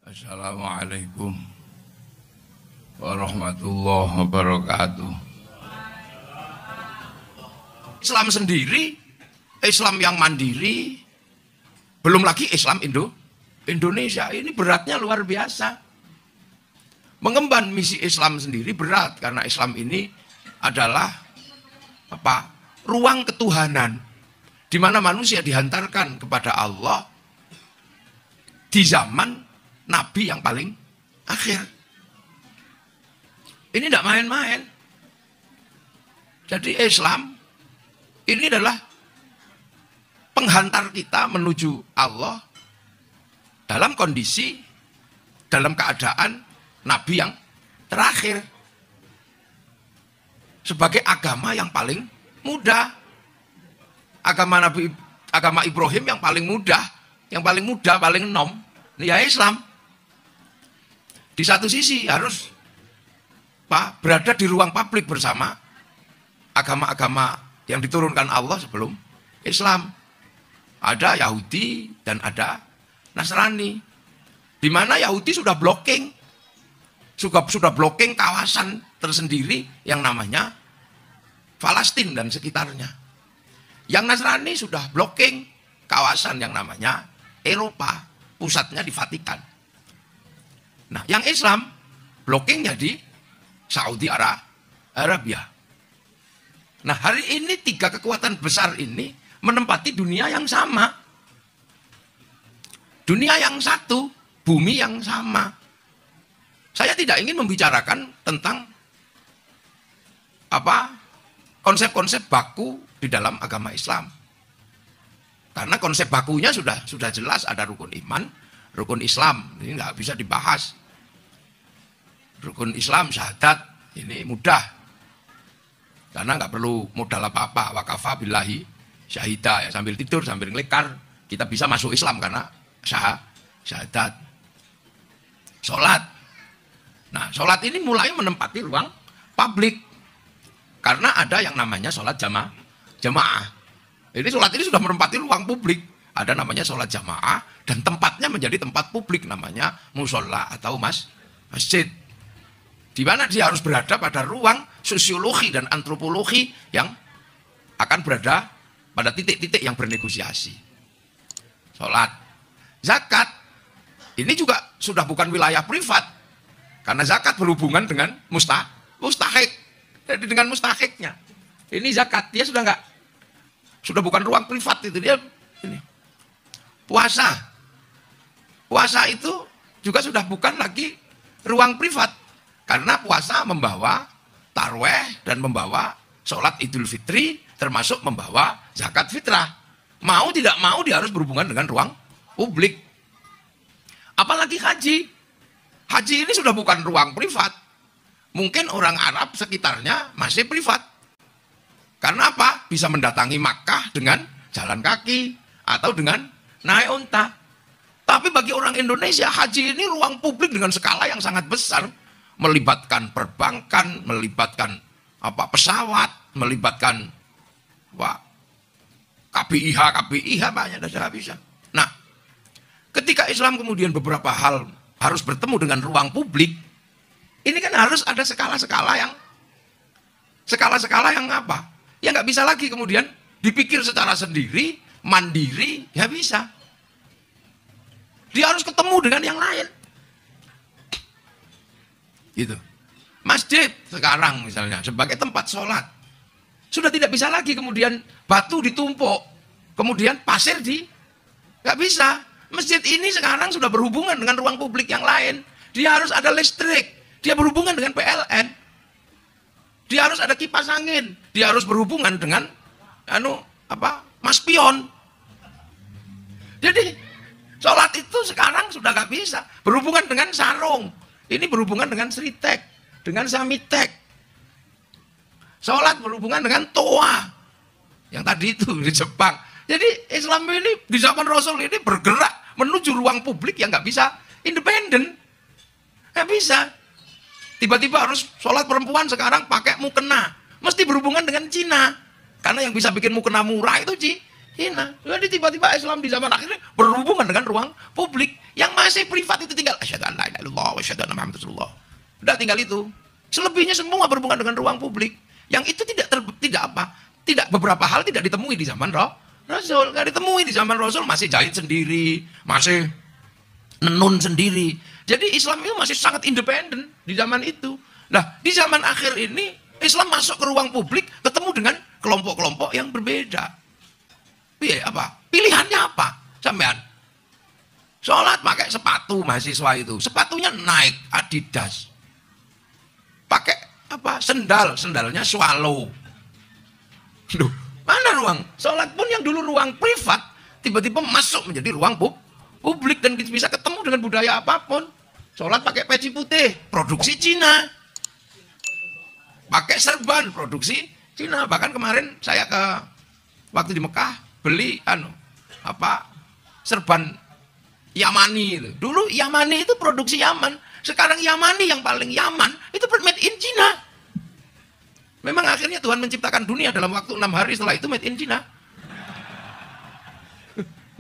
Assalamualaikum warahmatullahi wabarakatuh. Islam sendiri, Islam yang mandiri, belum lagi Islam Indonesia, ini beratnya luar biasa. Mengemban misi Islam sendiri berat, karena Islam ini adalah ruang ketuhanan, di mana manusia dihantarkan kepada Allah di zaman Nabi yang paling akhir. Ini tidak main-main. Jadi Islam ini adalah penghantar kita menuju Allah dalam kondisi, dalam keadaan Nabi yang terakhir. Sebagai agama yang paling mudah. Agama Ibrahim yang paling mudah, paling enom, ya Islam. Di satu sisi harus berada di ruang publik bersama agama-agama yang diturunkan Allah sebelum Islam. Ada Yahudi dan ada Nasrani. Di mana Yahudi sudah blocking kawasan tersendiri yang namanya Palestina dan sekitarnya. Yang Nasrani sudah blocking kawasan yang namanya Eropa, pusatnya di Vatikan. Nah, yang Islam blockingnya di Saudi Arabia. Nah, hari ini tiga kekuatan besar ini menempati dunia yang sama. Dunia yang satu, bumi yang sama. Saya tidak ingin membicarakan tentang konsep-konsep baku di dalam agama Islam. Karena konsep bakunya sudah jelas, ada rukun iman, rukun Islam. Ini nggak bisa dibahas. Rukun Islam, syahadat, ini mudah. Karena nggak perlu modal apa-apa. Wakafa billahi syahida, ya, sambil tidur, sambil ngelekar, kita bisa masuk Islam karena syahadat. Sholat. Nah, sholat ini mulai menempati ruang publik. Karena ada yang namanya sholat jamaah. Ini sholat ini sudah menempati ruang publik. Ada namanya sholat jamaah, dan tempatnya menjadi tempat publik, namanya musola atau masjid. Di mana dia harus berada pada ruang sosiologi dan antropologi yang akan berada pada titik-titik yang bernegosiasi. Sholat. Zakat. Ini juga sudah bukan wilayah privat. Karena zakat berhubungan dengan mustahik. Jadi dengan mustahiknya. Ini zakat. Dia sudah bukan ruang privat itu. Dia ini. Puasa. Puasa itu juga sudah bukan lagi ruang privat. Karena puasa membawa tarweh dan membawa sholat Idul Fitri, termasuk membawa zakat fitrah. Mau tidak mau dia harus berhubungan dengan ruang publik. Apalagi haji. Haji ini sudah bukan ruang privat. Mungkin orang Arab sekitarnya masih privat. Karena apa? Bisa mendatangi Makkah dengan jalan kaki atau dengan naik unta. Tapi bagi orang Indonesia, haji ini ruang publik dengan skala yang sangat besar. Melibatkan perbankan, melibatkan pesawat, melibatkan KPIH banyak, tidak bisa. Nah, ketika Islam kemudian beberapa hal harus bertemu dengan ruang publik, ini kan harus ada skala-skala yang apa? Ya nggak bisa lagi kemudian dipikir secara sendiri, mandiri, ya bisa. Dia harus ketemu dengan yang lain. Gitu. Masjid sekarang misalnya sebagai tempat sholat sudah tidak bisa lagi kemudian batu ditumpuk, kemudian pasir nggak bisa. Masjid ini sekarang sudah berhubungan dengan ruang publik yang lain. Dia harus ada listrik, dia berhubungan dengan PLN, dia harus ada kipas angin, dia harus berhubungan dengan maspion. Jadi sholat itu sekarang sudah nggak bisa berhubungan dengan sarung. Ini berhubungan dengan Sritek, dengan Samitek. Sholat berhubungan dengan Toa. Yang tadi itu di Jepang. Jadi Islam ini di zaman Rasul ini bergerak menuju ruang publik yang nggak bisa independen. Nggak bisa. Tiba-tiba harus sholat perempuan sekarang pakai mukena. Mesti berhubungan dengan Cina. Karena yang bisa bikin mukena murah itu hina. Jadi tiba-tiba Islam di zaman akhir berhubungan dengan ruang publik. Yang masih privat itu tinggal asyhadu an la ilaha illallah wa asyhadu anna muhammadar rasulullah. Udah tinggal itu. Selebihnya semua berhubungan dengan ruang publik. Yang itu tidak beberapa hal tidak ditemui di zaman Rasul. Nggak ditemui di zaman Rasul, masih jahit sendiri, masih nenun sendiri. Jadi Islam itu masih sangat independen di zaman itu. Nah, di zaman akhir ini Islam masuk ke ruang publik ketemu dengan kelompok-kelompok yang berbeda. Pilihannya apa? Sampean sholat pakai sepatu mahasiswa itu. Sepatunya naik Adidas. Pakai sendalnya Swallow. Duh, mana ruang? Sholat pun yang dulu ruang privat, tiba-tiba masuk menjadi ruang publik dan bisa ketemu dengan budaya apapun. Sholat pakai peci putih, produksi Cina. Pakai serban, produksi Cina. Bahkan kemarin saya waktu di Mekah beli serban Yamani itu. Dulu Yamani itu produksi Yaman. Sekarang Yamani yang paling Yaman itu made in Cina. Memang akhirnya Tuhan menciptakan dunia dalam waktu 6 hari, setelah itu made in Cina.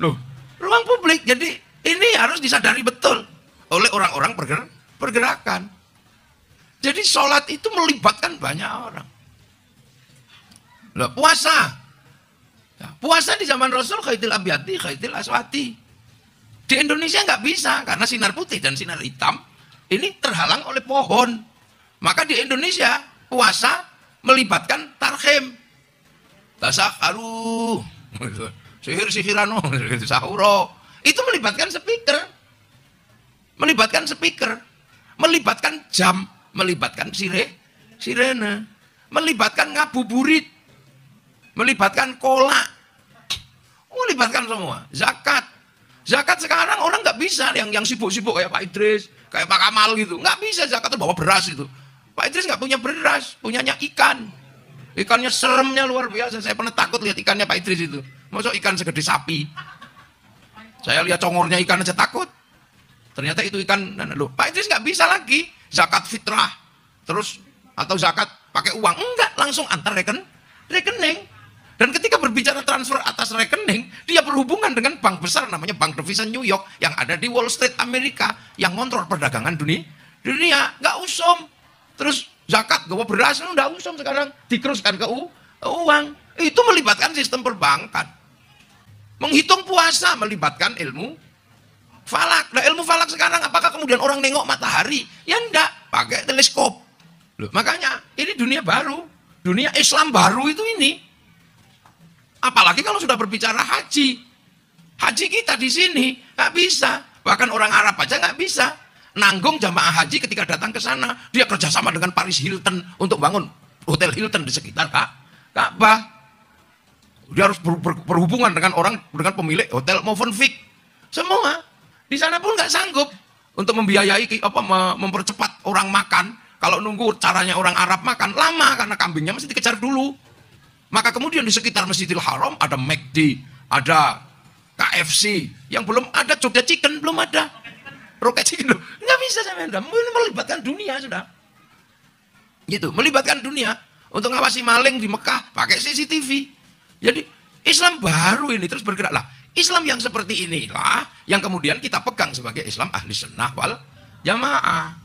Loh, ruang publik. Jadi ini harus disadari betul oleh orang-orang pergerakan. Jadi sholat itu melibatkan banyak orang. Loh, puasa. Nah, puasa di zaman Rasul khaitil abyadi, khaitil aswati. Di Indonesia nggak bisa karena sinar putih dan sinar hitam ini terhalang oleh pohon. Maka di Indonesia puasa melibatkan tarhim. Tasakharu. Sihir-sihirano, sahuro. Itu melibatkan speaker. Melibatkan jam, melibatkan sirene, melibatkan ngabuburit, melibatkan kolak, melibatkan semua. Zakat sekarang orang nggak bisa yang sibuk-sibuk kayak Pak Idris, kayak Pak Kamal gitu, nggak bisa zakat tuh bawa beras itu. Pak Idris nggak punya beras, punyanya ikan. Ikannya seremnya luar biasa. Saya pernah takut lihat ikannya Pak Idris itu. Masuk ikan segede sapi. Saya lihat congornya ikan aja takut. Ternyata itu ikan. Loh, Pak Idris nggak bisa lagi zakat fitrah, terus atau zakat pakai uang. Enggak, langsung antar rekening. Dan ketika berbicara transfer atas rekening, dia berhubungan dengan bank besar namanya Bank Devisa New York yang ada di Wall Street Amerika yang ngontrol perdagangan dunia. Nggak usum. Terus zakat gawa beras nggak usum sekarang, dikeruskan ke uang. Itu melibatkan sistem perbankan. Menghitung puasa melibatkan ilmu falak. Nah, ilmu falak sekarang apakah kemudian orang nengok matahari? Ya enggak, pakai teleskop. Loh, makanya ini dunia baru, dunia Islam baru itu ini. Apalagi kalau sudah berbicara haji. Haji kita di sini nggak bisa. Bahkan orang Arab aja nggak bisa nanggung jamaah haji ketika datang ke sana. Dia kerjasama dengan Paris Hilton untuk bangun hotel Hilton di sekitar Ka'bah. Dia harus berhubungan dengan pemilik hotel Movenpick. Semua di sana pun nggak sanggup untuk membiayai mempercepat orang makan. Kalau nunggu caranya orang Arab makan lama karena kambingnya mesti dikejar dulu. Maka kemudian di sekitar Masjidil Haram ada McD, ada KFC, yang belum ada Jogja Chicken, belum ada Rocket Chicken. Nggak bisa sampai melibatkan dunia sudah. Gitu, melibatkan dunia untuk ngawasi maling di Mekah pakai CCTV. Jadi Islam baru ini terus bergeraklah. Islam yang seperti inilah yang kemudian kita pegang sebagai Islam ahli sunnah wal jamaah.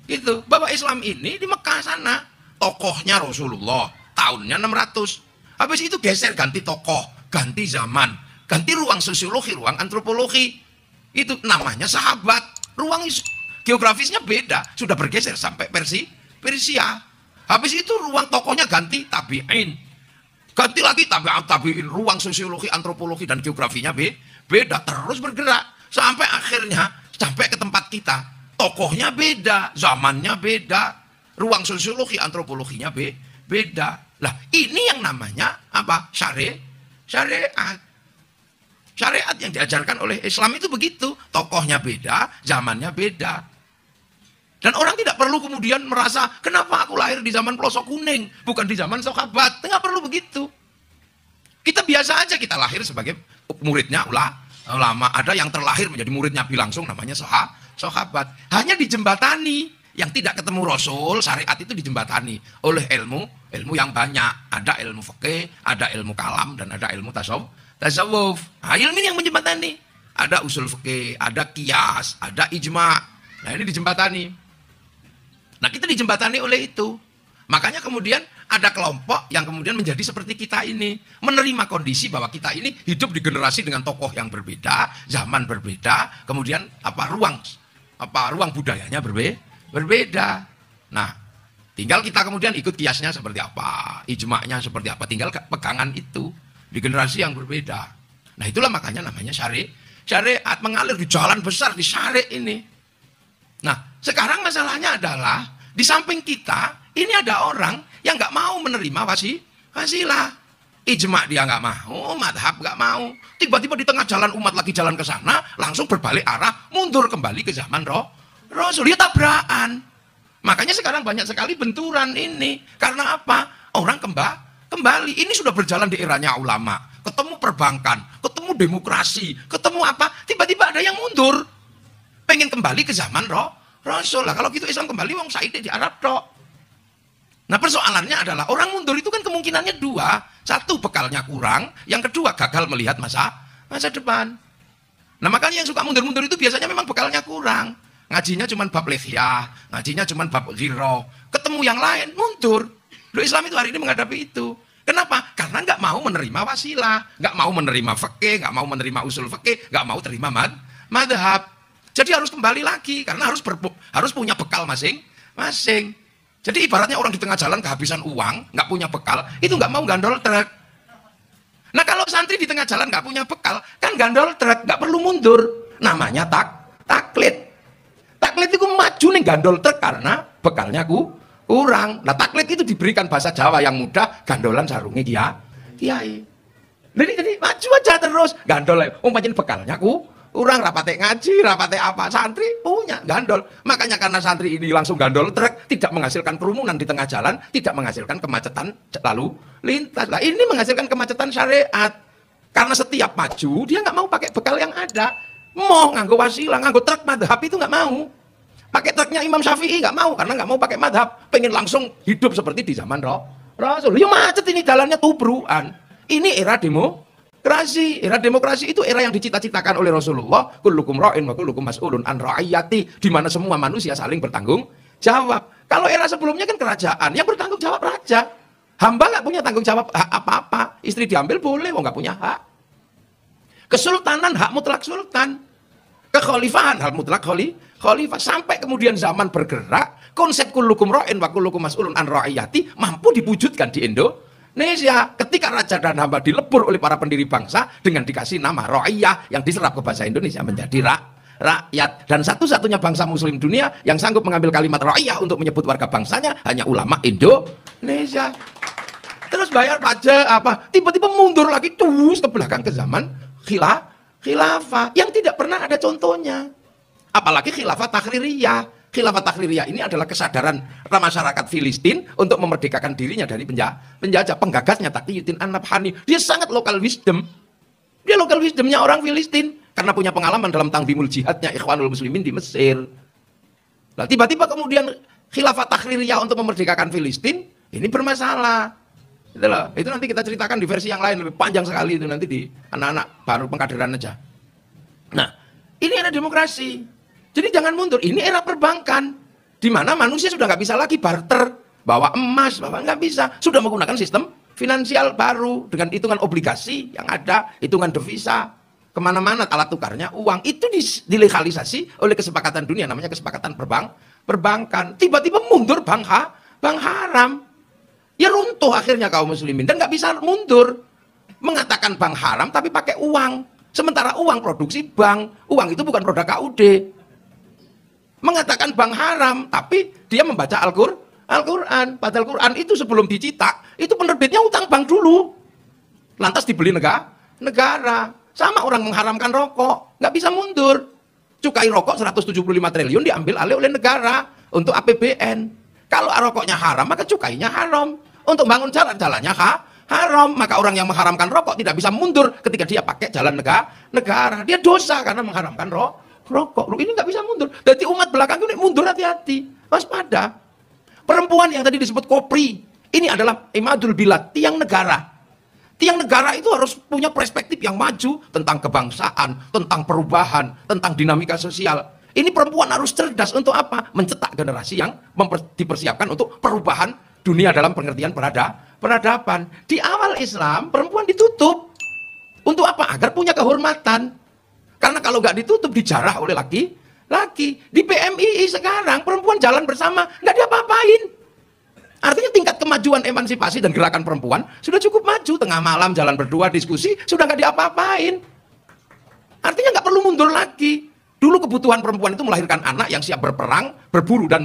Gitu, bahwa Islam ini di Mekah sana tokohnya Rasulullah. Tahunnya 600. Habis itu geser ganti tokoh, ganti zaman, ganti ruang sosiologi, ruang antropologi. Itu namanya sahabat. Ruang geografisnya beda, sudah bergeser sampai Persia. Habis itu ruang tokohnya ganti tabi'in. Ganti lagi tabi'in, ruang sosiologi, antropologi dan geografinya beda, terus bergerak sampai akhirnya sampai ke tempat kita. Tokohnya beda, zamannya beda, ruang sosiologi, antropologinya beda. Lah, ini yang namanya apa? Syariat. Syariat yang diajarkan oleh Islam itu begitu. Tokohnya beda, zamannya beda. Dan orang tidak perlu kemudian merasa, kenapa aku lahir di zaman pelosok kuning, bukan di zaman sahabat. Tidak perlu begitu. Kita biasa aja kita lahir sebagai muridnya ulama. Ada yang terlahir menjadi muridnya Nabi langsung, namanya sahabat. Hanya dijembatani. Yang tidak ketemu Rasul, syariat itu dijembatani oleh ilmu ilmu yang banyak. Ada ilmu fikih, ada ilmu kalam, dan ada ilmu tasawuf. Nah, ilmu ini yang menjembatani. Ada usul fikih, ada qiyas, ada ijma'. Nah, ini dijembatani. Nah, kita dijembatani oleh itu. Makanya kemudian ada kelompok yang kemudian menjadi seperti kita ini, menerima kondisi bahwa kita ini hidup di generasi dengan tokoh yang berbeda, zaman berbeda, kemudian ruang budayanya berbeda. Nah, tinggal kita kemudian ikut kiasnya seperti apa, ijma'nya seperti apa, tinggal pegangan itu di generasi yang berbeda. Nah, itulah makanya namanya syariat mengalir di jalan besar, di syariat ini. Nah, sekarang masalahnya adalah di samping kita ini ada orang yang nggak mau menerima wasilah. Ijma' dia nggak mau, madhab nggak mau. Tiba-tiba di tengah jalan umat lagi jalan ke sana, langsung berbalik arah, mundur kembali ke zaman Rasul. Ya tabrakan. Makanya sekarang banyak sekali benturan ini. Karena apa? Orang kembali. Ini sudah berjalan di eranya ulama. Ketemu perbankan, ketemu demokrasi, ketemu apa? Tiba-tiba ada yang mundur. Pengen kembali ke zaman Rasul. Lah kalau gitu Islam kembali, wong saiki di Arab tok. Nah, persoalannya adalah orang mundur itu kan kemungkinannya dua. Satu, bekalnya kurang. Yang kedua, gagal melihat masa depan. Nah, makanya yang suka mundur-mundur itu biasanya memang bekalnya kurang. Ngajinya cuma bab lihya, ngajinya cuma bab ghirah. Ketemu yang lain, mundur. Loh, Islam itu hari ini menghadapi itu. Kenapa? Karena nggak mau menerima wasilah, nggak mau menerima fikih, nggak mau menerima usul fikih, nggak mau terima madhab. Jadi harus kembali lagi, karena harus punya bekal masing-masing. Jadi ibaratnya orang di tengah jalan kehabisan uang, nggak punya bekal, itu nggak mau gandol truk. Nah, kalau santri di tengah jalan nggak punya bekal, kan gandol truk, nggak perlu mundur. Namanya taklid. Taklid itu maju nih gandol truk karena bekalnya kurang. Nah, taklid itu diberikan bahasa Jawa yang mudah, gandolan sarungnya kiai. Jadi maju aja terus, gandol. Pancen bekalnya kurang, rapate ngaji, rapate apa, santri punya gandol. Makanya karena santri ini langsung gandol truk, tidak menghasilkan kerumunan di tengah jalan, tidak menghasilkan kemacetan lalu lintas. Nah, ini menghasilkan kemacetan syariat. Karena setiap maju, dia nggak mau pakai bekal yang ada. Mau nganggo wasilah, nganggo truk madhab itu nggak mau. Pakai truknya Imam Syafi'i nggak mau, karena nggak mau pakai madhab. Pengen langsung hidup seperti di zaman Rasul. Ya macet ini jalannya tubruan. Ini era Era demokrasi itu era yang dicita-citakan oleh Rasulullah. Kullukum ra'in wa kullukum mas'ulun an ra'iyati, di mana semua manusia saling bertanggung jawab. Kalau era sebelumnya kan kerajaan yang bertanggung jawab raja. Hamba nggak punya tanggung jawab hak apa-apa. Istri diambil boleh, nggak punya hak. Kesultanan hak mutlak sultan. Kekhalifahan hak mutlak khalifah. Sampai kemudian zaman bergerak, konsep kullukum ra'in wa kullukum mas'ulun an ra'iyati mampu diwujudkan di Indonesia. Ketika raja dan hamba dilebur oleh para pendiri bangsa dengan dikasih nama ra'iyah yang diserap ke bahasa Indonesia menjadi rakyat. Dan satu-satunya bangsa muslim dunia yang sanggup mengambil kalimat ra'iyah untuk menyebut warga bangsanya hanya ulama Indonesia. Terus bayar pajak apa? Tiba-tiba mundur lagi terus ke belakang ke zaman khilafah yang tidak pernah ada contohnya. Apalagi khilafah takhririyah. Khilafah takhririyah ini adalah kesadaran masyarakat Filistin untuk memerdekakan dirinya dari penjajah. Penggagasnya Taqiyuddin An-Nabhani. Dia sangat local wisdom. Dia local wisdomnya orang Filistin. Karena punya pengalaman dalam tanzimul jihadnya Ikhwanul Muslimin di Mesir. Nah, tiba-tiba kemudian khilafah takhririyah untuk memerdekakan Filistin, ini bermasalah. Itu nanti kita ceritakan di versi yang lain, lebih panjang sekali itu nanti di anak-anak baru pengkaderan aja. Nah, ini era demokrasi. Jadi jangan mundur, ini era perbankan. Di mana manusia sudah nggak bisa lagi barter, bawa emas, bawa nggak bisa. Sudah menggunakan sistem finansial baru, dengan hitungan obligasi yang ada, hitungan devisa. Kemana-mana alat tukarnya uang. Itu dilegalisasi oleh kesepakatan dunia, namanya kesepakatan perbankan. Tiba-tiba mundur bank haram. Ya runtuh akhirnya kaum muslimin. Dan nggak bisa mundur. Mengatakan bank haram tapi pakai uang. Sementara uang produksi bank. Uang itu bukan produk KUD. Mengatakan bank haram, tapi dia membaca Al-Quran. Padahal Al-Quran itu sebelum dicetak, itu penerbitnya utang bank dulu. Lantas dibeli negara. Sama orang mengharamkan rokok, nggak bisa mundur. Cukai rokok 175 triliun diambil alih oleh negara untuk APBN. Kalau rokoknya haram, maka cukainya haram. Untuk bangun jalan-jalannya haram. Maka orang yang mengharamkan rokok tidak bisa mundur ketika dia pakai jalan negara. Dia dosa karena mengharamkan rokok. Ini nggak bisa mundur. Jadi umat belakang ini mundur, hati-hati. Waspada. Perempuan yang tadi disebut kopri, Ini adalah imadul bilad, tiang negara. Tiang negara itu harus punya perspektif yang maju tentang kebangsaan, tentang perubahan, tentang dinamika sosial. Ini perempuan harus cerdas untuk apa? Mencetak generasi yang dipersiapkan untuk perubahan dunia dalam pengertian peradaban. Di awal Islam, perempuan ditutup. Untuk apa? Agar punya kehormatan. Karena kalau nggak ditutup, dijarah oleh laki-laki. Di PMII sekarang, perempuan jalan bersama, nggak diapa-apain. Artinya tingkat kemajuan emansipasi dan gerakan perempuan sudah cukup maju. Tengah malam jalan berdua, diskusi, sudah nggak diapa-apain. Artinya nggak perlu mundur lagi. Dulu kebutuhan perempuan itu melahirkan anak yang siap berperang, berburu dan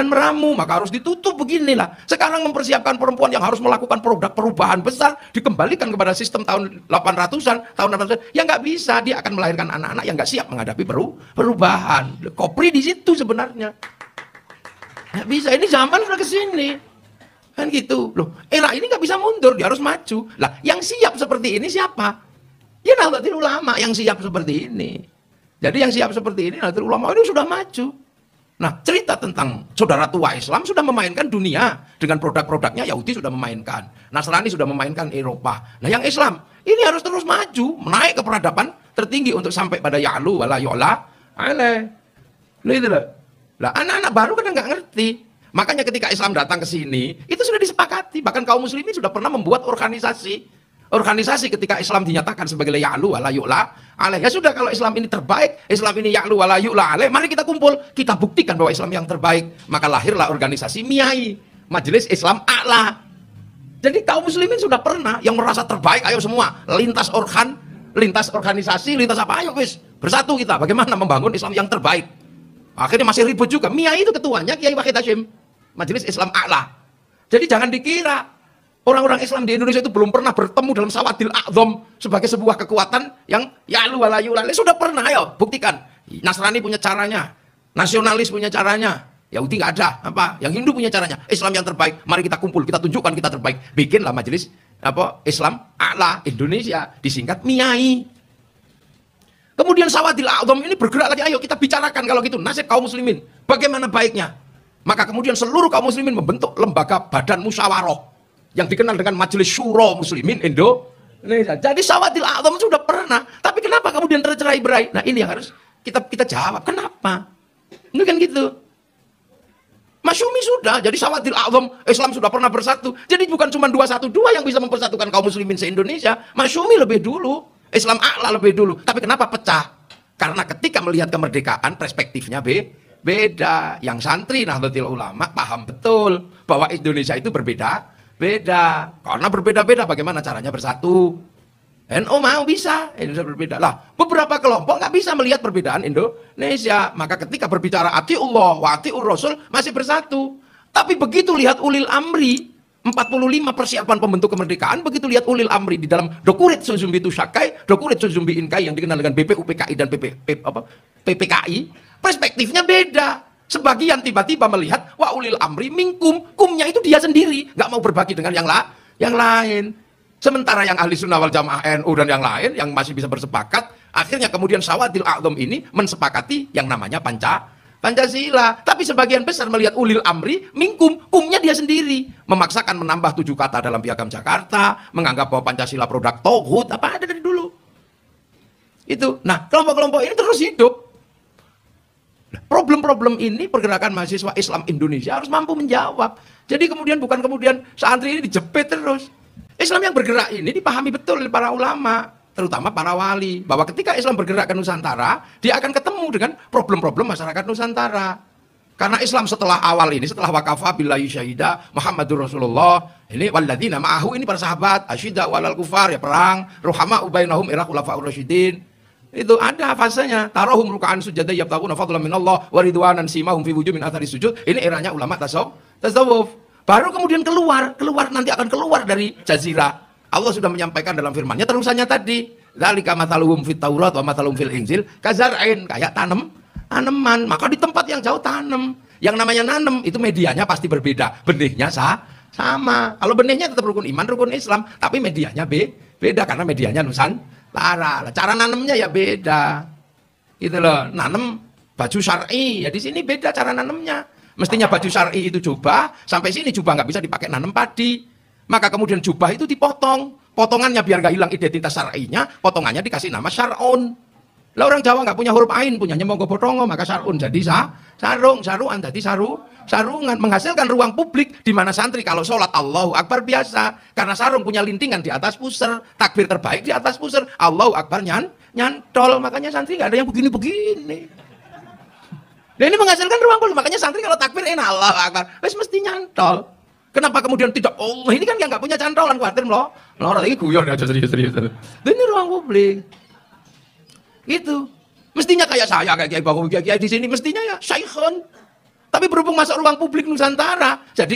meramu, maka harus ditutup beginilah. Sekarang mempersiapkan perempuan yang harus melakukan produk perubahan besar, dikembalikan kepada sistem tahun 800-an, tahun 600-an, ya nggak bisa, dia akan melahirkan anak-anak yang nggak siap menghadapi perubahan. Kopri di situ sebenarnya. Nggak bisa, ini zaman sudah kesini. Kan gitu. Loh, era ini nggak bisa mundur, dia harus maju. Lah, yang siap seperti ini siapa? Ya Nahdlatul Ulama yang siap seperti ini. Jadi yang siap seperti ini, Nahdlatul Ulama ini sudah maju. Nah, cerita tentang saudara tua Islam sudah memainkan dunia. Dengan produk-produknya Yahudi sudah memainkan. Nasrani sudah memainkan Eropa. Nah, yang Islam, ini harus terus maju. Menaik ke peradaban tertinggi untuk sampai pada ya'lu wala yu'la alaih. Nah, itu loh. Lah, anak-anak baru kan nggak ngerti. Makanya ketika Islam datang ke sini, itu sudah disepakati. Bahkan kaum muslimin sudah pernah membuat organisasi. Organisasi ketika Islam dinyatakan sebagai ya'lu wala yu'la alaih. Ya sudah, kalau Islam ini terbaik, Islam ini ya'lu wala yu'la alaih, mari kita kumpul, kita buktikan bahwa Islam yang terbaik. Maka lahirlah organisasi MIAI, Majelis Islam A'la. Jadi kaum muslimin sudah pernah yang merasa terbaik, ayo semua lintas organisasi, lintas apa, ayo wis bersatu kita. Bagaimana membangun Islam yang terbaik? Akhirnya masih ribut juga. MIAI itu ketuanya Kiai Wahid Hasyim, Majelis Islam A'la. Jadi jangan dikira orang-orang Islam di Indonesia itu belum pernah bertemu dalam Sawadil A'zam sebagai sebuah kekuatan yang ya'lu wala yu'la. Sudah pernah, ayo buktikan. Nasrani punya caranya, nasionalis punya caranya, Yahudi nggak ada. Apa? Yang Hindu punya caranya. Islam yang terbaik. Mari kita kumpul, kita tunjukkan kita terbaik. Bikinlah Majelis Islam A'la Indonesia, disingkat MIAI. Kemudian Sawadil A'zam ini bergerak lagi, ayo kita bicarakan kalau gitu nasib kaum muslimin. Bagaimana baiknya? Maka kemudian seluruh kaum muslimin membentuk lembaga badan musyawarah yang dikenal dengan Majelis Syuro Muslimin Indonesia. Jadi Sawadil A'zam sudah pernah, tapi kenapa kemudian tercerai-berai? Nah, ini yang harus kita jawab. Kenapa? Ini kan gitu. Masyumi sudah, jadi Sawadil A'zam Islam sudah pernah bersatu. Jadi bukan cuma 212 yang bisa mempersatukan kaum muslimin se-Indonesia. Masyumi lebih dulu, Islam A'la lebih dulu. Tapi kenapa pecah? Karena ketika melihat kemerdekaan, perspektifnya beda. Yang santri Nahdlatul Ulama paham betul bahwa Indonesia itu beda. Karena berbeda-beda bagaimana caranya bersatu. NU mau bisa, Indonesia berbeda. Lah, beberapa kelompok nggak bisa melihat perbedaan Indonesia. Maka ketika berbicara atiullah wa atiur rasul masih bersatu. Tapi begitu lihat ulil amri, 45 persiapan pembentuk kemerdekaan, begitu lihat ulil amri di dalam Dokurit Suzumbi Tusakai, Dokurit Suzumbi Inkai yang dikenal dengan BPUPKI dan PPKI, perspektifnya beda. Sebagian tiba-tiba melihat wa ulil amri minkum, kumnya itu dia sendiri, nggak mau berbagi dengan yang lain. Sementara yang ahli sunnah wal jamaah NU dan yang lain yang masih bisa bersepakat, akhirnya kemudian Sawadil A'zam ini mensepakati yang namanya Pancasila. Tapi sebagian besar melihat ulil amri minkum, kumnya dia sendiri, memaksakan menambah 7 kata dalam Piagam Jakarta, menganggap bahwa Pancasila produk tauhid, apa ada dari dulu. Itu. Nah, kelompok-kelompok ini terus hidup. Problem-problem ini pergerakan mahasiswa Islam Indonesia harus mampu menjawab. Jadi kemudian bukan kemudian santri ini dijepit terus. Islam yang bergerak ini dipahami betul oleh para ulama, terutama para wali, bahwa ketika Islam bergerak ke Nusantara, dia akan ketemu dengan problem-problem masyarakat Nusantara. Karena Islam setelah awal ini, setelah waqafa billahi syahida Muhammadur Rasulullah, ini walladzina ma'ahu, ini para sahabat, asyidda walal kufar, ya perang, ruhama ubainahum ila khulafaur rasyidin. Itu ada fasenya, tarahum ruka'an sujada yabtaguna fadlan minallah wa ridwanan simahum fi wujuh min athari sujud. Ini eranya ulama tasawuf. Baru kemudian keluar nanti akan keluar dari jazirah. Allah sudah menyampaikan dalam firman-Nya terusannya tadi, dzalika mathaluhum fit Taurat wa mathaluhum fil Injil kazar'in, kayak tanaman. Maka di tempat yang jauh tanam. Yang namanya nanam itu medianya pasti berbeda, benihnya sama. Kalau benihnya tetap rukun iman, rukun Islam, tapi medianya beda karena medianya Nusantara. Cara nanamnya ya beda. Gitu loh, nanam baju syar'i, ya di sini beda cara nanamnya. Mestinya baju syar'i itu jubah, sampai sini jubah nggak bisa dipakai nanam padi. Maka kemudian jubah itu dipotong. Potongannya biar nggak hilang identitas syar'inya, potongannya dikasih nama syar'un. Lah orang Jawa nggak punya huruf ain, punyanya monggo botongo, maka syar'un jadi sarung, saruan jadi sarungan, menghasilkan ruang publik di mana santri kalau sholat Allahu Akbar biasa, karena sarung punya lintingan di atas pusar, takbir terbaik di atas pusar, Allahu Akbar nyantol, makanya santri nggak ada yang begini-begini. Dan ini menghasilkan ruang publik, makanya santri kalau takbir enak Allahu Akbar, wes mesti nyantol. Kenapa kemudian tidak Allah? Ini kan yang nggak punya cantolan, khawatir loh. Orang lagi guyon aja serius. Ini ruang publik. Itu mestinya kayak saya, kayak kiai di sini mestinya ya syekhon. Tapi berhubung masuk ruang publik Nusantara, jadi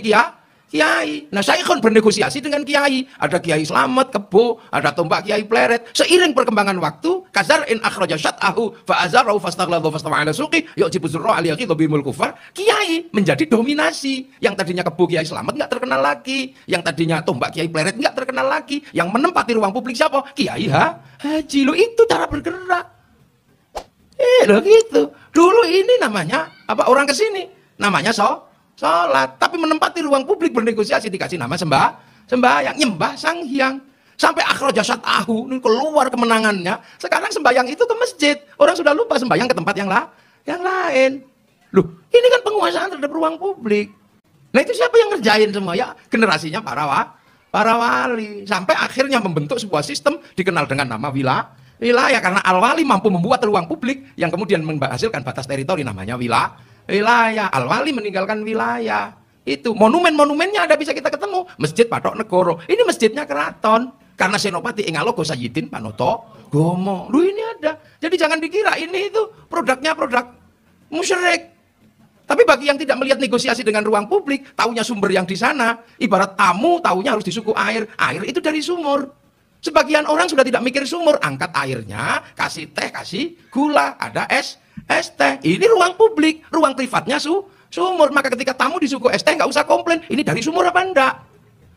kiai. Nah, syekhon bernegosiasi dengan kiai. Ada kiai Slamet, Kebo, ada tombak kiai Pleret. Seiring perkembangan waktu, kazar in akhraja syat'ahu fa azarahu fastaghladu fastama'ala suqi yu'jibu zurra aliyaqi bimul kufar. Kiai menjadi dominasi. Yang tadinya Kebo kiai Slamet enggak terkenal lagi. Yang tadinya tombak kiai Pleret enggak terkenal lagi. Yang menempati ruang publik siapa? Kiai Haji. Lo itu cara bergerak. Loh gitu. Dulu ini namanya apa, orang kesini namanya sholat, tapi menempati ruang publik bernegosiasi dikasih nama sembahyang, nyembah Sang Hyang. Sampai akhraja syat'ahu, keluar kemenangannya. Sekarang sembahyang itu ke masjid. Orang sudah lupa sembahyang ke tempat yang lain. Loh, ini kan penguasaan terhadap ruang publik. Nah, itu siapa yang ngerjain semua? Ya, generasinya para wali. Sampai akhirnya membentuk sebuah sistem dikenal dengan nama wilayah, karena al-wali mampu membuat ruang publik yang kemudian menghasilkan batas teritori namanya wilayah. Al-wali meninggalkan wilayah. Itu monumen-monumennya ada, bisa kita ketemu. Masjid Patok Negoro. Ini masjidnya keraton. Karena Senopati Ingalogo Sayyidin Panoto Gomo. Lu ini ada. Jadi jangan dikira ini itu produknya produk musyrik. Tapi bagi yang tidak melihat negosiasi dengan ruang publik, taunya sumber yang di sana, ibarat tamu, taunya harus disuku air. Air itu dari sumur. Sebagian orang sudah tidak mikir sumur, angkat airnya, kasih teh, kasih gula, ada es teh. Ini ruang publik, ruang privatnya sumur. Maka ketika tamu disuguh es teh, nggak usah komplain, ini dari sumur apa enggak.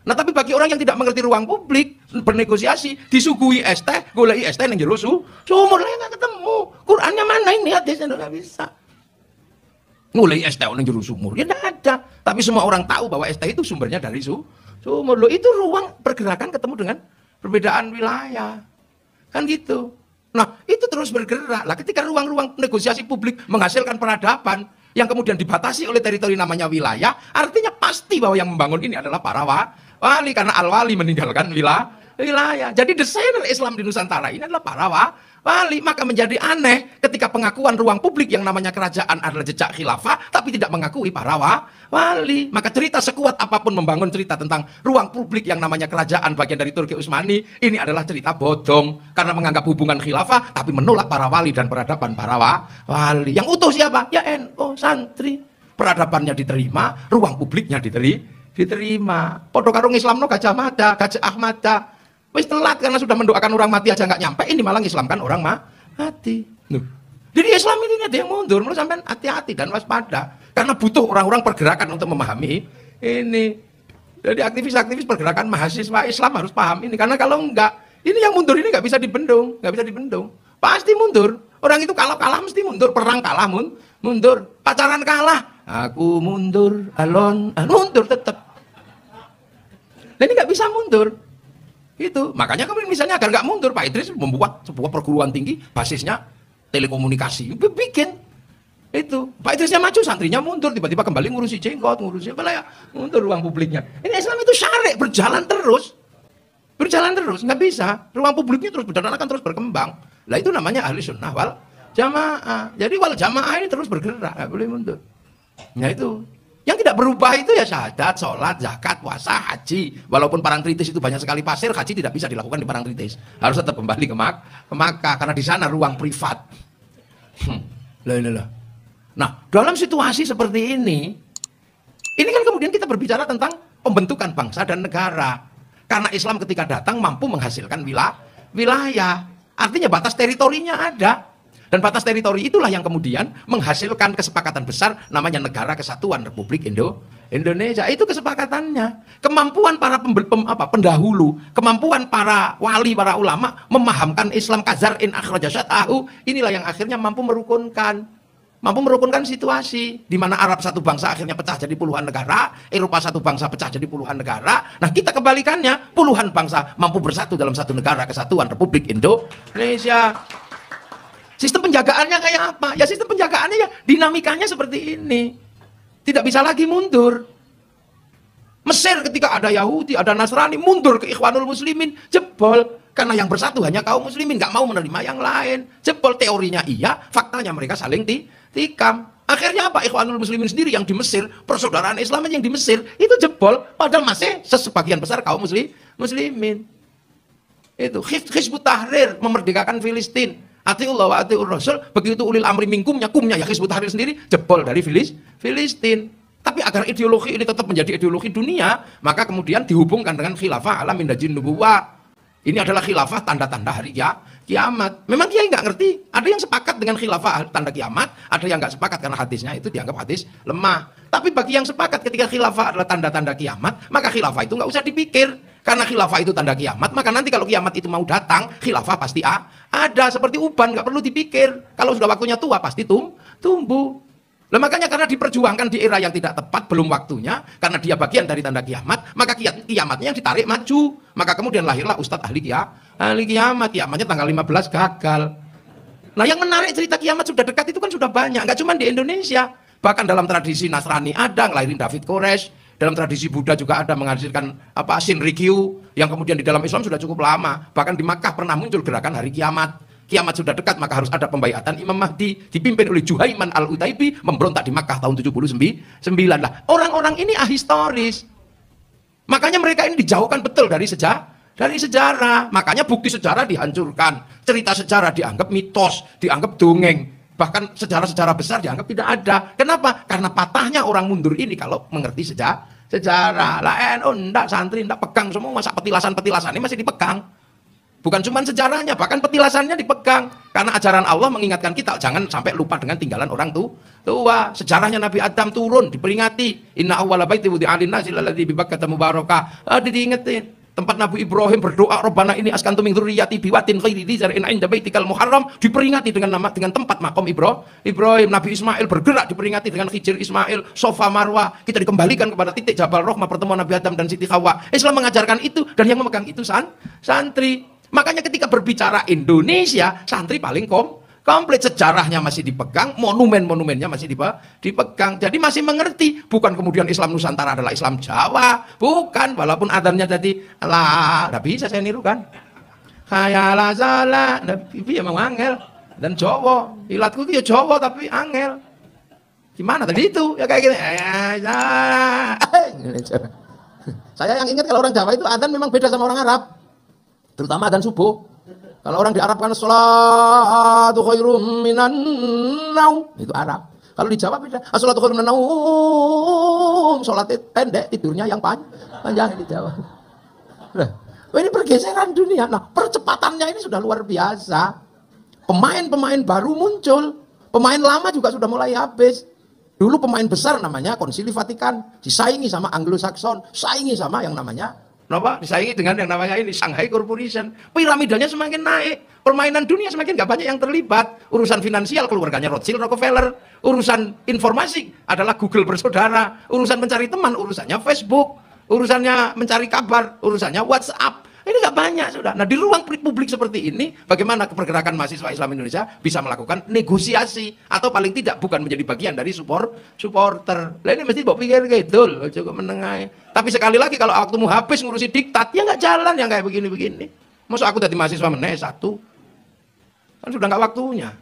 Nah, tapi bagi orang yang tidak mengerti ruang publik, bernegosiasi, disuguhi es teh, golei es teh yang jero sumur, lah nggak ketemu. Qurannya mana ini, hadisnya nggak bisa. Golei es teh yang jero sumur, ya nggak ada. Tapi semua orang tahu bahwa es teh itu sumbernya dari sumur. Loh, itu ruang pergerakan ketemu dengan perbedaan wilayah, kan gitu. Nah, itu terus bergerak. Lah, ketika ruang-ruang negosiasi publik menghasilkan peradaban yang kemudian dibatasi oleh teritori namanya wilayah, artinya pasti bahwa yang membangun ini adalah para wali, karena al-wali meninggalkan wilayah. Jadi desainer Islam di Nusantara ini adalah para wali. Maka menjadi aneh ketika pengakuan ruang publik yang namanya kerajaan adalah jejak khilafah, tapi tidak mengakui para wali. Maka cerita sekuat apapun membangun cerita tentang ruang publik yang namanya kerajaan bagian dari Turki Utsmani, ini adalah cerita bodong. Karena menganggap hubungan khilafah, tapi menolak para wali dan peradaban para wali. Yang utuh siapa? Ya NU, santri. Peradabannya diterima, ruang publiknya diterima. Podo karung Islam no Gajah Mada, Gajah Ahmada. Wis telat karena sudah mendoakan orang mati aja nggak nyampe, ini malah Islamkan orang mati. Jadi Islam ini ada yang mundur, menurut sampean hati-hati dan waspada. Karena butuh orang-orang pergerakan untuk memahami ini. Jadi aktivis-aktivis pergerakan mahasiswa Islam harus paham ini. Karena kalau enggak, ini yang mundur ini nggak bisa dibendung, Pasti mundur. Orang itu kalau kalah mesti mundur, perang kalah mundur, pacaran kalah, aku mundur, alon mundur tetap. Nah, ini nggak bisa mundur. Itu makanya kemarin misalnya agar nggak mundur, Pak Idris membuat sebuah perguruan tinggi basisnya telekomunikasi, bikin itu. Pak Idrisnya maju, santrinya mundur, tiba-tiba kembali ngurusi jenggot, ngurusi apa lah ya, mundur ruang publiknya. Ini Islam itu syarek, berjalan terus, nggak bisa. Ruang publiknya terus berjalan, akan terus berkembang. Lah itu namanya ahli sunnah wal jamaah. Jadi wal jamaah ini terus bergerak, nggak boleh mundur. Nah itu. Yang tidak berubah itu ya syahadat, sholat, zakat, puasa, haji. Walaupun Parangtritis itu banyak sekali pasir, haji tidak bisa dilakukan di Parangtritis. Harus tetap kembali ke Makkah, karena di sana ruang privat. Nah, dalam situasi seperti ini kan kemudian kita berbicara tentang pembentukan bangsa dan negara. Karena Islam ketika datang mampu menghasilkan wilayah. Artinya batas teritorinya ada. Dan batas teritori itulah yang kemudian menghasilkan kesepakatan besar namanya Negara Kesatuan Republik Indonesia. Itu kesepakatannya. Kemampuan para pendahulu, kemampuan para wali, para ulama memahamkan Islam kazar in akhraja syat'ahu, inilah yang akhirnya mampu merukunkan. mampu merukunkan situasi di mana Arab satu bangsa akhirnya pecah jadi puluhan negara, Eropa satu bangsa pecah jadi puluhan negara. Nah, kita kebalikannya, puluhan bangsa mampu bersatu dalam satu negara, Kesatuan Republik Indonesia. Sistem penjagaannya kayak apa? Ya sistem penjagaannya ya dinamikanya seperti ini. Tidak bisa lagi mundur. Mesir ketika ada Yahudi, ada Nasrani, mundur ke Ikhwanul Muslimin, jebol. Karena yang bersatu hanya kaum muslimin, nggak mau menerima yang lain. Jebol, teorinya iya, faktanya mereka saling tikam. Akhirnya apa? Ikhwanul Muslimin sendiri yang di Mesir, persaudaraan Islam yang di Mesir, itu jebol. Padahal masih sebagian besar kaum muslimin. Itu Hizbut Tahrir memerdekakan Filistin. Atiullah wa atiur Rasul, begitu ulil amri minkumnya, kumnya ya Hizbut Tahrir sendiri, jebol dari Filistin. Tapi agar ideologi ini tetap menjadi ideologi dunia, maka kemudian dihubungkan dengan khilafah ala mindajin nubuwah. Ini adalah khilafah tanda-tanda hari kiamat. Memang dia nggak ngerti. Ada yang sepakat dengan khilafah tanda kiamat, ada yang nggak sepakat karena hadisnya itu dianggap hadis lemah. Tapi bagi yang sepakat ketika khilafah adalah tanda-tanda kiamat, maka khilafah itu nggak usah dipikir. Karena khilafah itu tanda kiamat, maka nanti kalau kiamat itu mau datang, khilafah pasti ada. Seperti uban, nggak perlu dipikir. Kalau sudah waktunya tua, pasti tumbuh. Nah, makanya karena diperjuangkan di era yang tidak tepat, belum waktunya, karena dia bagian dari tanda kiamat, maka kiamatnya yang ditarik maju. Maka kemudian lahirlah Ustadz ahli kiamat. Kiamatnya tanggal 15 gagal. Nah, yang menarik cerita kiamat sudah dekat itu kan sudah banyak, nggak cuma di Indonesia. Bahkan dalam tradisi Nasrani ada ngelahirin David Koresh, dalam tradisi Buddha juga ada menghasilkan Shinrikyo, yang kemudian di dalam Islam sudah cukup lama. Bahkan di Makkah pernah muncul gerakan hari kiamat. Kiamat sudah dekat, maka harus ada pembaiatan Imam Mahdi dipimpin oleh Juhaiman al-Utaibi, memberontak di Makkah tahun 79 lah. Orang-orang ini ahistoris. Makanya mereka ini dijauhkan betul dari sejarah. Makanya bukti sejarah dihancurkan. Cerita sejarah dianggap mitos, dianggap dongeng. Bahkan sejarah-sejarah besar dianggap tidak ada. Kenapa? Karena patahnya orang mundur ini kalau mengerti sejarah. Lah NU ndak, santri ndak pegang semua, masa petilasan-petilasan ini masih dipegang. Bukan cuma sejarahnya, bahkan petilasannya dipegang. Karena ajaran Allah mengingatkan kita, jangan sampai lupa dengan tinggalan orang tua. Sejarahnya Nabi Adam turun, diperingati. Inna awwala baiti wudi'a lin-nasi lalladzi bi Bakkata mubarakah. Diingetin. Tempat Nabi Ibrahim berdoa, Rabbana ini askantu min dzurriyyati biwatin ghairi dzi zar'in 'inda baitikal muharram, diperingati dengan tempat maqam Ibrahim. Nabi Ismail bergerak, diperingati dengan Hijr Ismail, Sofa Marwah. Kita dikembalikan kepada titik Jabal Rahmah, pertemuan Nabi Adam dan Siti Hawa. Islam mengajarkan itu, dan yang memegang itu santri. Makanya ketika berbicara Indonesia, santri paling komplit. Sejarahnya masih dipegang, monumen-monumennya masih dipegang. Jadi masih mengerti. Bukan kemudian Islam Nusantara adalah Islam Jawa. Bukan, walaupun adanya jadi lah, tidak bisa saya niru kan. Khayalah salah, tapi emang angel. Dan Jawa, ilatku itu ya Jawa tapi angel. Gimana tadi itu? Ya kayak gini. Saya yang ingat kalau orang Jawa itu adzan memang beda sama orang Arab. Terutama adzan subuh. Kalau orang di Arab kan sholatu khairum minan naum, itu Arab. Kalau di Jawa beda. Sholatu khairum minan naum, sholatnya pendek, tidurnya yang panjang di Jawa. Nah, ini pergeseran dunia. Nah, percepatannya ini sudah luar biasa. Pemain-pemain baru muncul. Pemain lama juga sudah mulai habis. Dulu pemain besar namanya Konsili Vatikan, disaingi sama Anglo-Saxon, saingi sama yang namanya disaingi dengan yang namanya ini Shanghai Corporation. Piramidanya semakin naik, permainan dunia semakin nggak banyak yang terlibat. Urusan finansial keluarganya Rothschild, Rockefeller. Urusan informasi adalah Google bersaudara. Urusan mencari teman, urusannya Facebook. Urusannya mencari kabar, urusannya WhatsApp. Ini nggak banyak sudah. Nah, di ruang publik seperti ini, bagaimana pergerakan mahasiswa Islam Indonesia bisa melakukan negosiasi atau paling tidak bukan menjadi bagian dari supporter. Lah ini mesti bawa pikir gitu loh, cukup menengai. Tapi sekali lagi kalau waktu mau habis ngurusi diktat, ya nggak jalan yang kayak begini-begini. Masa aku jadi mahasiswa satu, kan sudah nggak waktunya.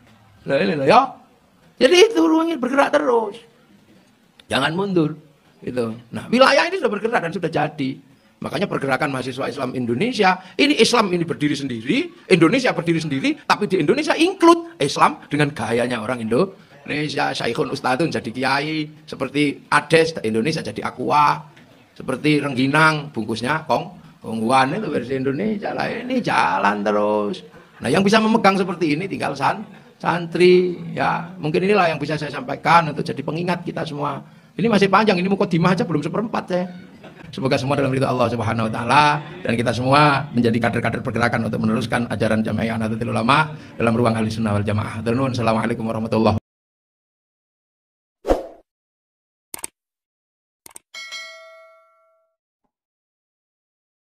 Nah ini loh ya. Jadi itu ruangnya bergerak terus, jangan mundur. Gitu. Nah, wilayah ini sudah bergerak dan sudah jadi. Makanya pergerakan mahasiswa Islam Indonesia, ini Islam ini berdiri sendiri, Indonesia berdiri sendiri, tapi di Indonesia include Islam dengan gayanya orang Indonesia. Syekhun Ustadzun jadi kiai, seperti Ades Indonesia jadi Aqua, seperti Rengginang bungkusnya Kongguan, itu versi Indonesia lah. Ini jalan terus. Nah, yang bisa memegang seperti ini tinggal santri ya. Mungkin inilah yang bisa saya sampaikan untuk jadi pengingat kita semua. Ini masih panjang, ini mukadimah aja belum seperempat saya. Semoga semua dalam ridha Allah Subhanahu wa taala dan kita semua menjadi kader-kader pergerakan untuk meneruskan ajaran Jamiah Nahdlatul Ulama dalam ruang Ahlussunnah wal Jamaah. Assalamualaikum warahmatullahi wabarakatuh.